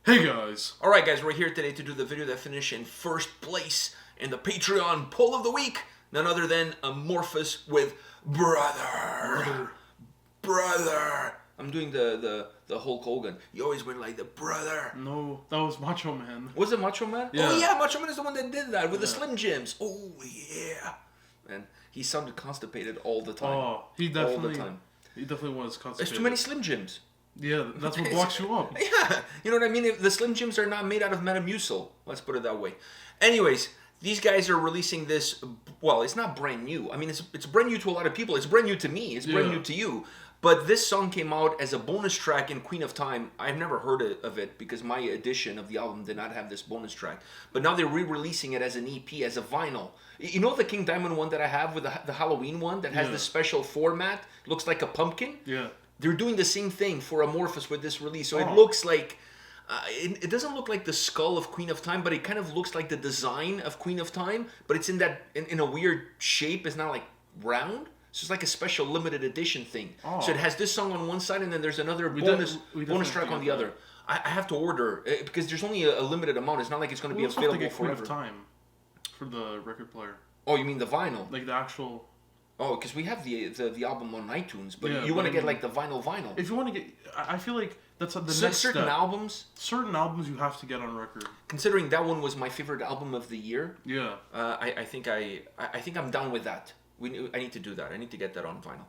Hey guys! Alright guys, we're here today to do the video that finished in first place in the Patreon poll of the week. None other than Amorphis with Brother. I'm doing the Hulk Hogan. You always went like the brother. No, that was Macho Man. Was it Macho Man? Yeah. Oh yeah, Macho Man is the one that did that with the Slim Jims. Oh yeah. Man, he sounded constipated all the time. Oh, he definitely, all the time. He definitely was constipated. There's too many Slim Jims. Yeah, that's what blocks you up. Yeah, you know what I mean? The Slim Jims are not made out of Metamucil. Let's put it that way. Anyways, these guys are releasing this. Well, it's not brand new. I mean, it's brand new to a lot of people. It's brand new to me. It's brand new to you. But this song came out as a bonus track in Queen of Time. I've never heard of it because my edition of the album did not have this bonus track. But now they're re-releasing it as an EP, as a vinyl. You know the King Diamond one that I have with the Halloween one that has this special format? Looks like a pumpkin? Yeah. They're doing the same thing for Amorphis with this release. So it looks like... it doesn't look like the skull of Queen of Time, but it kind of looks like the design of Queen of Time. But it's in that in a weird shape. It's not like round. So it's like a special limited edition thing. So it has this song on one side, and then there's another bonus track on the other. I have to order, because there's only a limited amount. It's not like it's going to be available forever. Queen of Time for the record player. Oh, you mean the vinyl? Like the actual... Oh, because we have the album on iTunes, but Yeah, you want to I get mean, like the vinyl. If you want to get... I feel like that's the next certain step. albums. Certain albums you have to get on record. Considering that one was my favorite album of the year. Yeah. I think I'm down with that. I need to do that. I need to get that on vinyl.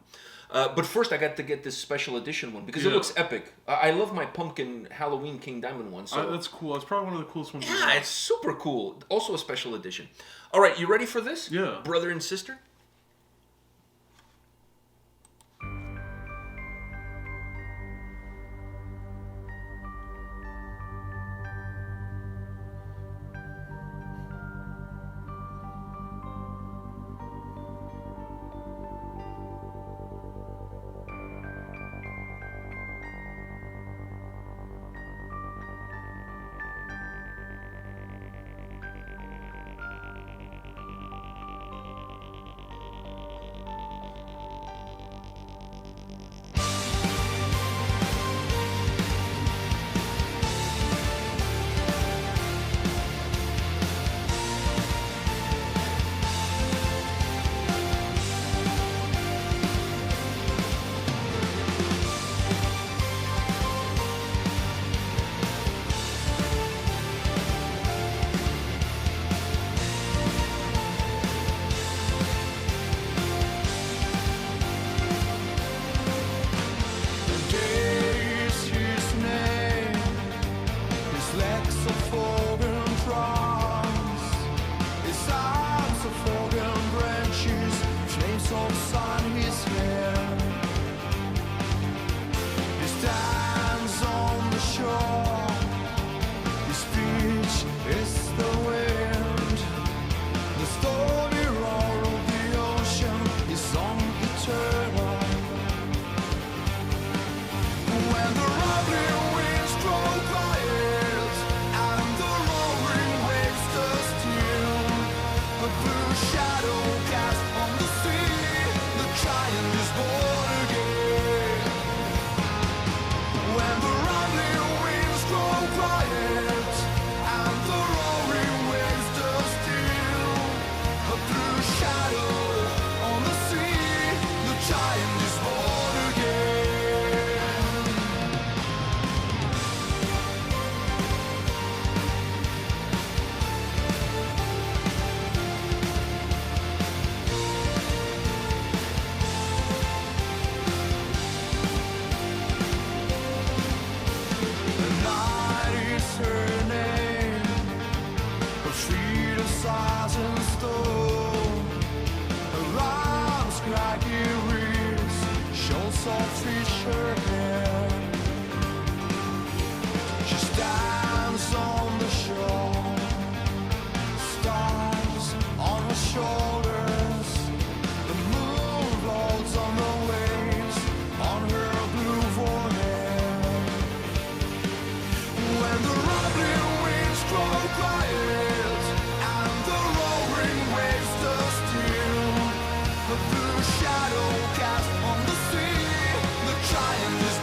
But first, I got to get this special edition one because it looks epic. I love my pumpkin Halloween King Diamond one. So that's cool. That's probably one of the coolest ones. Yeah, it's super cool. Also a special edition. All right, you ready for this? Yeah. Brother and sister. Sarsen stone, her arms craggy reegs, Shoals of fisher hair. She stands on the shore, stars on her shoulders, the moon rolls on the waves on her blue forehead. When the rumbling winds grow quiet, the shadow cast on the sea, the giant is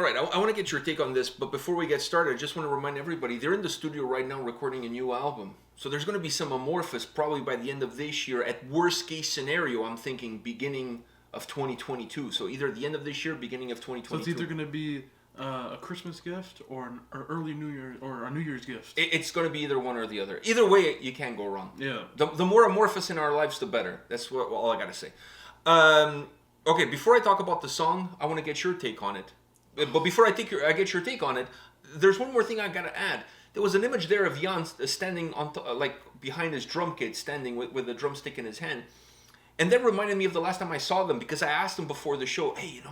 All right, I want to get your take on this, but before we get started, I just want to remind everybody they're in the studio right now recording a new album. So there's going to be some Amorphis probably by the end of this year. At worst case scenario, I'm thinking beginning of 2022. So either the end of this year, beginning of 2022. So it's either going to be a Christmas gift or an early New Year or a New Year's gift. It's going to be either one or the other. Either way, you can't go wrong. Yeah. The more Amorphis in our lives, the better. That's all I got to say. Okay, before I talk about the song, I want to get your take on it. But before I get your take on it, there's one more thing I gotta add. There was an image there of Jan standing on like behind his drum kit, standing with a drumstick in his hand, and that reminded me of the last time I saw them because I asked him before the show, hey,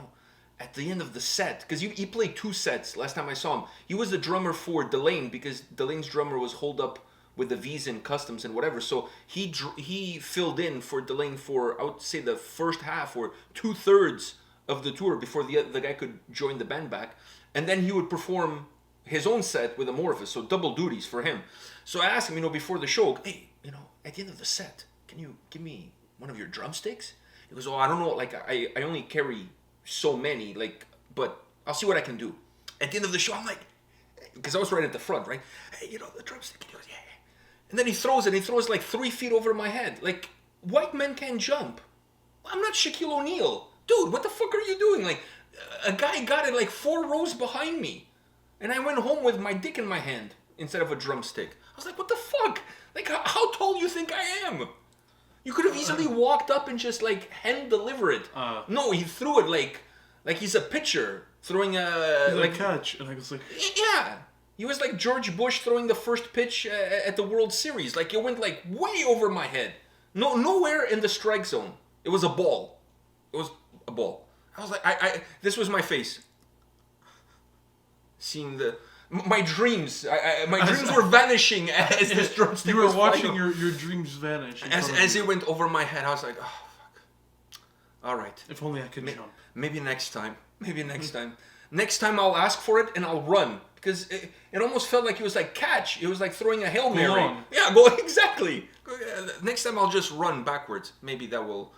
at the end of the set, because he played 2 sets last time I saw him. He was the drummer for Delane because Delane's drummer was holed up with the Visa and customs and whatever, so he filled in for Delane for I would say the first half or 2/3 of the tour before the guy could join the band back, and then he would perform his own set with Amorphis, so double duties for him. So I asked him, before the show, hey, at the end of the set, can you give me one of your drumsticks? He goes, oh, I don't know, like I only carry so many, like, but I'll see what I can do. At the end of the show, I'm like, because I was right at the front, right? Hey, the drumstick. He goes, yeah. And then he throws it. He throws like 3 feet over my head. Like, white men can't jump. I'm not Shaquille O'Neal. Dude, what the fuck are you doing? Like, a guy got it like 4 rows behind me. And I went home with my dick in my hand instead of a drumstick. I was like, what the fuck? Like, how tall do you think I am? You could have easily walked up and just, like, hand deliver it. No, he threw it like he's a pitcher throwing a... like catch. And I was like... Yeah. He was like George Bush throwing the first pitch at the World Series. Like, it went, like, way over my head. Nowhere in the strike zone. It was a ball. It was a ball. I was like, this was my face. Seeing my dreams. My dreams were vanishing as this drumstick You were was watching flying. your dreams vanish. As it went over my head, I was like, oh, fuck. All right. If only I could jump. Maybe next time. Next time I'll ask for it and I'll run. Because it almost felt like it was like catch. It was like throwing a Hail Mary. Long. Yeah, go exactly. Next time I'll just run backwards. Maybe that will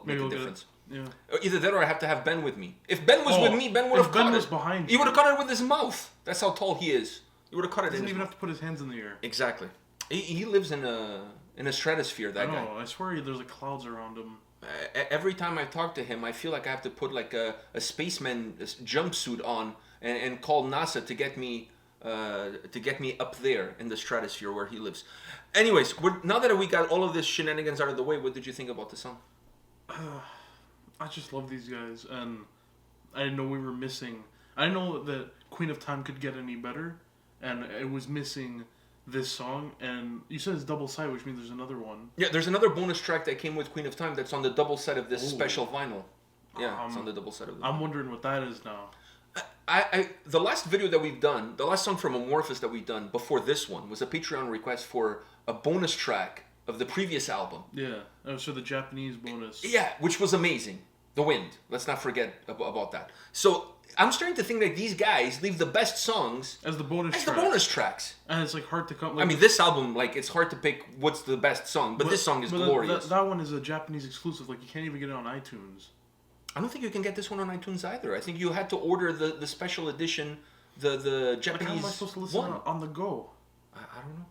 make a difference. Yeah. Either that or I have to have Ben with me. If Ben was with me, Ben would have caught it. Ben was behind He would have caught it with his mouth. That's how tall he is. He would have caught it He in doesn't his even mouth. have to put his hands in the air. Exactly. He lives in a stratosphere, that guy. I swear there's like clouds around him. Every time I talk to him, I feel like I have to put like a spaceman jumpsuit on and call NASA to get me up there in the stratosphere where he lives. Anyways, now that we got all of this shenanigans out of the way, what did you think about the song? I just love these guys, and I didn't know we were missing. I didn't know that Queen of Time could get any better, and it was missing this song. And you said it's double side, which means there's another one. Yeah, there's another bonus track that came with Queen of Time that's on the double side of this special vinyl. Yeah, it's on the double side of the vinyl. I'm wondering what that is now. The last video that we've done, the last song from Amorphis that we've done before this one was a Patreon request for a bonus track of the previous album. Yeah, that was for the Japanese bonus. Yeah, which was amazing. The Wind. Let's not forget about that. So I'm starting to think that these guys leave the best songs as the bonus tracks. And it's like hard to come. I mean, this album, like, it's hard to pick what's the best song, but this song is glorious. That one is a Japanese exclusive. Like, you can't even get it on iTunes. I don't think you can get this one on iTunes either. I think you had to order the special edition, the Japanese Like, how am I supposed to listen on the go? I don't know.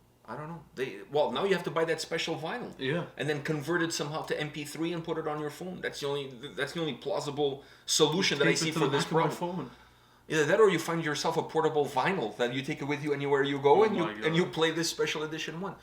Now you have to buy that special vinyl. Yeah. And then convert it somehow to MP3 and put it on your phone. That's the only plausible solution that I see for this problem. Either that or you find yourself a portable vinyl that you take it with you anywhere you go and you play this special edition one.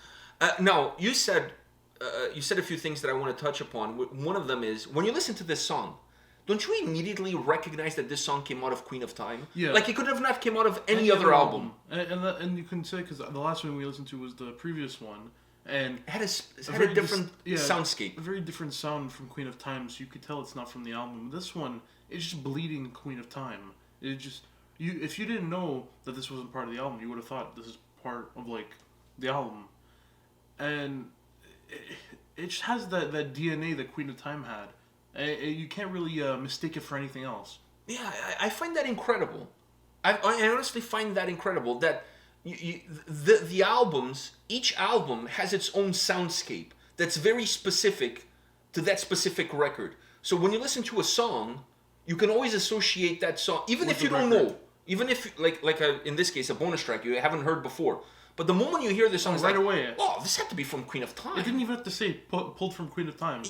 Now, you said a few things that I want to touch upon. One of them is when you listen to this song, don't you immediately recognize that this song came out of Queen of Time? Yeah. Like, it could have not came out of any other album. And you can say, because the last one we listened to was the previous one, and it had a different soundscape. A very different sound from Queen of Time, so you could tell it's not from the album. This one, it's just bleeding Queen of Time. It just, if you didn't know that this wasn't part of the album, you would have thought this is part of, like, the album. And it just has that DNA that Queen of Time had. You can't really mistake it for anything else. Yeah, I find that incredible. I honestly find that incredible that the albums, each album has its own soundscape that's very specific to that specific record. So when you listen to a song, you can always associate that song, even With if you the don't record. know, even if in this case a bonus track you haven't heard before. But the moment you hear the song, it's right like, away. oh, this had to be from Queen of Time. It didn't even have to say pulled from Queen of Time.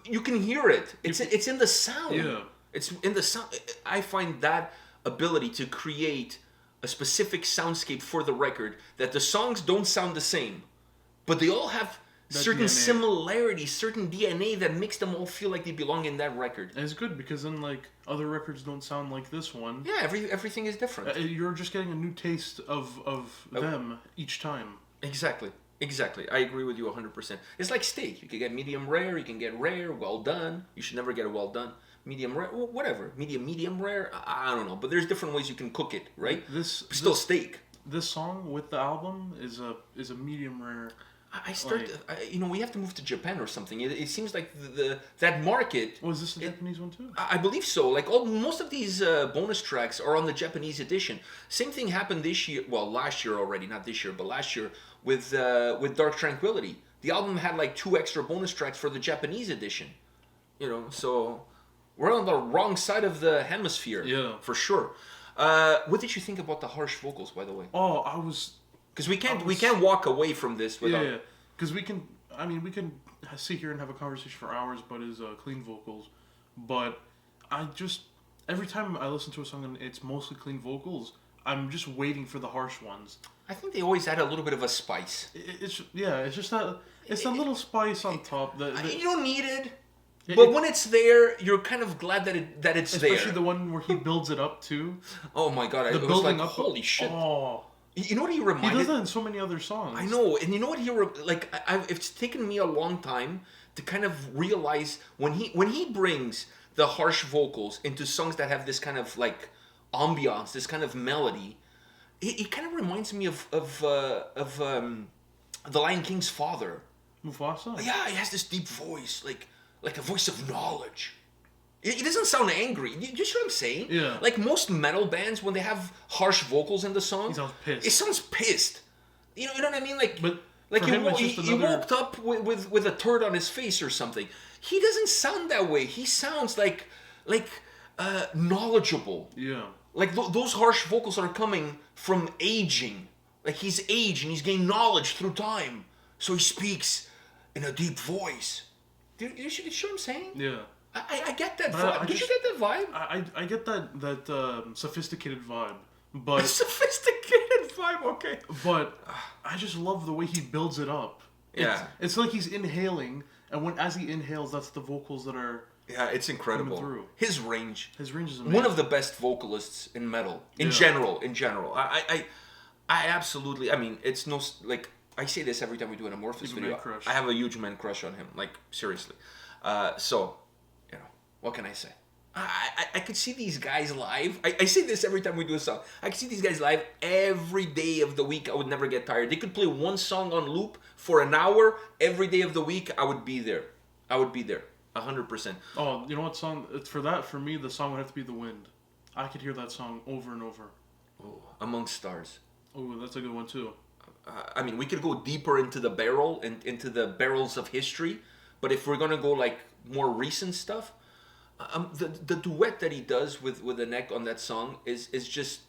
You can hear it. It's in the sound. Yeah. It's in the sound. I find that ability to create a specific soundscape for the record, that the songs don't sound the same, but they all have That certain DNA. similarities, certain DNA that makes them all feel like they belong in that record. And it's good because then like other records don't sound like this one. Yeah, everything is different. You're just getting a new taste of them each time. Exactly. I agree with you 100%. It's like steak. You can get medium rare, you can get rare, well done. You should never get a well done. Medium rare, whatever. Medium rare, I don't know. But there's different ways you can cook it, right? Still steak. This song with the album is a medium rare. We have to move to Japan or something. It seems like that market. Was this the Japanese one too? I believe so. Like most of these bonus tracks are on the Japanese edition. Same thing happened this year. Well, last year already, not this year, but last year with Dark Tranquility. The album had like 2 extra bonus tracks for the Japanese edition. So we're on the wrong side of the hemisphere. Yeah, for sure. What did you think about the harsh vocals, by the way? Oh, I was. Because we can't walk away from this without. Yeah, because we can sit here and have a conversation for hours about his clean vocals, but every time I listen to a song and it's mostly clean vocals, I'm just waiting for the harsh ones. I think they always add a little bit of a spice. It's just that little spice on top that you don't need it. But when it's there, you're kind of glad that it's there. Especially the one where he builds it up too. Oh my god! The it was building like, up. holy shit! Oh. You know what he reminded? He does that in so many other songs. I know, and you know what it's taken me a long time to kind of realize when he brings the harsh vocals into songs that have this kind of like ambiance, this kind of melody. It kind of reminds me of the Lion King's father. Mufasa? Yeah, he has this deep voice, like a voice of knowledge. He doesn't sound angry. You see what I'm saying? Yeah. Like most metal bands, when they have harsh vocals in the song, He sounds pissed. It sounds pissed. You know what I mean? But like for him, it's just he another... woke up with a turd on his face or something. He doesn't sound that way. He sounds like knowledgeable. Yeah. Like those harsh vocals are coming from aging. Like he's aged and he's gained knowledge through time. So he speaks in a deep voice. Do you see what I'm saying? Yeah. I get that vibe. Did you get that vibe? I get that sophisticated vibe, but sophisticated vibe. Okay. But I just love the way he builds it up. Yeah. It's like he's inhaling, and as he inhales, that's the vocals that are. Yeah, it's incredible. Through. His range. His range is amazing. One of the best vocalists in metal. In general. I absolutely. I mean, it's no like I say this every time we do an Amorphis video. I have a huge man crush on him. Like seriously. So. What can I say? I could see these guys live. I say this every time we do a song. I could see these guys live every day of the week. I would never get tired. They could play one song on loop for an hour every day of the week. I would be there. 100%. Oh, you know what song? For me, the song would have to be The Wind. I could hear that song over and over. Oh, Amongst Stars. Oh, that's a good one too. I mean, we could go deeper into the barrel and into the barrels of history, but if we're gonna go like more recent stuff. The duet that he does with the neck on that song is just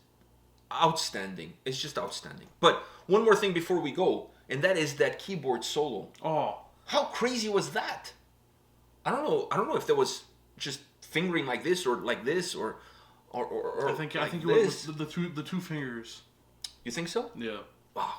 outstanding. It's just outstanding. But one more thing before we go, and that is that keyboard solo. Oh, how crazy was that? I don't know if there was just fingering like this or like this or I think like it this. was the two fingers. You think so? Yeah. Wow.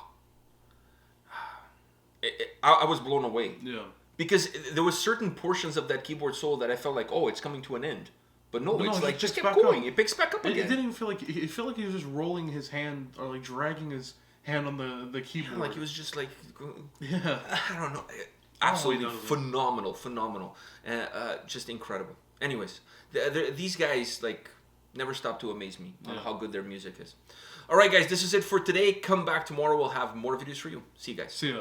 I was blown away. Yeah. Because there was certain portions of that keyboard solo that I felt like, oh, it's coming to an end. But no, it's like, just kept going. It picks back up again. It didn't even feel like, it felt like he was just rolling his hand, or like dragging his hand on the keyboard. Yeah, like he was just like, yeah. I don't know. Absolutely phenomenal. Just incredible. Anyways, these guys, like, never stop to amaze me on how good their music is. All right, guys, this is it for today. Come back tomorrow. We'll have more videos for you. See you guys. See ya.